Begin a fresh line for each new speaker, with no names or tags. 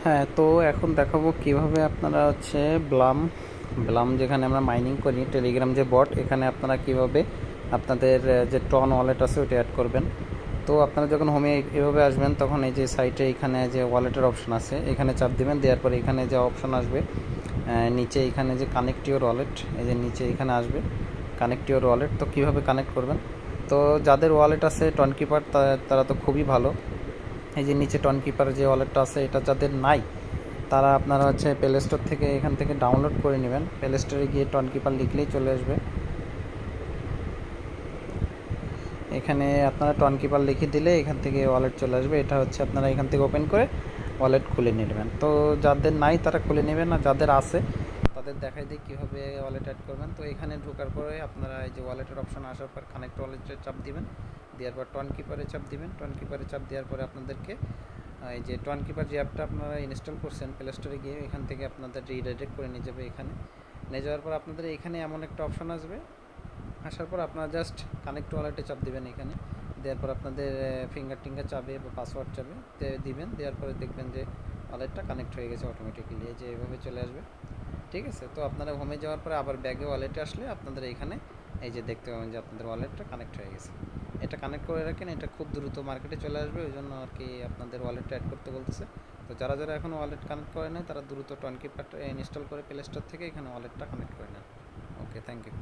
হ্যাঁ, তো এখন দেখাবো কিভাবে আপনারা হচ্ছে ব্লাম ব্লাম যেখানে আমরা মাইনিং করি, টেলিগ্রাম যে বট, এখানে আপনারা কিভাবে আপনাদের যে টন ওয়ালেট আছে ওটা অ্যাড করবেন। তো আপনারা যখন হোমে এভাবে আসবেন তখন এই যে সাইটে এখানে যে ওয়ালেটের অপশন আছে এখানে চাপ দিবেন। দেওয়ার পরে এখানে যে অপশন আসবে নিচে এখানে যে কানেক্ট ইউর ওয়ালেট, এই যে নিচে এখানে আসবে কানেক্ট ইউর ওয়ালেট। তো কীভাবে কানেক্ট করবেন, তো যাদের ওয়ালেট আছে টন কিপার তারা তো খুবই ভালো। এই যে নিচে টন কিপার যে ওয়ালেটটা আছে এটা যাদের নাই তারা আপনারা হচ্ছে প্লে স্টোর থেকে এখান থেকে ডাউনলোড করে নেবেন। প্লে স্টোরে গিয়ে টন কিপার লিখলেই চলে আসবে। এখানে আপনারা টন কিপার লিখে দিলে এখান থেকে ওয়ালেট চলে আসবে। এটা হচ্ছে আপনারা এখান থেকে ওপেন করে ওয়ালেট খুলে নেবেন। তো যাদের নাই তারা খুলে নেবেন, আর যাদের আছে তাদের দেখাই দিই কীভাবে ওয়ালেট অ্যাড করবেন। তো এখানে ঢোকার পরে আপনারা এই যে ওয়ালেটের অপশন আসার পর কানেক্ট ওয়ালেটে চাপ দিবেন। দেওয়ার পর টন কিপারে চাপ দিবেন। টন কিপারে চাপ দেওয়ার পরে আপনাদেরকে এই যে টন কিপার যে অ্যাপটা আপনারা ইনস্টল করছেন প্লে স্টোরে গিয়ে এখান থেকে আপনাদের রিডাইরেক্ট করে নিয়ে যাবে। এখানে নিয়ে যাওয়ার পর আপনাদের এখানে এমন একটা অপশন আসবে। আসার পর আপনারা জাস্ট কানেক্ট ওয়ালেটে চাপ দিবেন। এখানে দেওয়ার পর আপনাদের ফিঙ্গার চাবে বা পাসওয়ার্ড চাবে দিবেন। দেওয়ার পরে দেখবেন যে ওয়ালেটটা কানেক্ট হয়ে গেছে অটোমেটিক্যালি, এই যে এভাবে চলে আসবে। ঠিক আছে, তো আপনারা হোমে যাওয়ার পরে আবার ব্যাগে ওয়ালেটে আসলে আপনাদের এখানে এই যে দেখতে পাবেন যে আপনাদের ওয়ালেটটা কানেক্ট হয়ে গেছে। এটা কানেক্ট করে রাখেন, এটা খুব দ্রুত মার্কেটে চলে আসবে, ওই জন্য আর কি আপনাদের ওয়ালেটটা অ্যাড করতে বলতেছে। তো যারা যারা এখন ওয়ালেট কানেক্ট করে নেয় তারা দ্রুত টন কিপারটা ইনস্টল করে প্লে স্টোর থেকে এখানে ওয়ালেটটা কানেক্ট করে নেন। ওকে, থ্যাংক ইউ।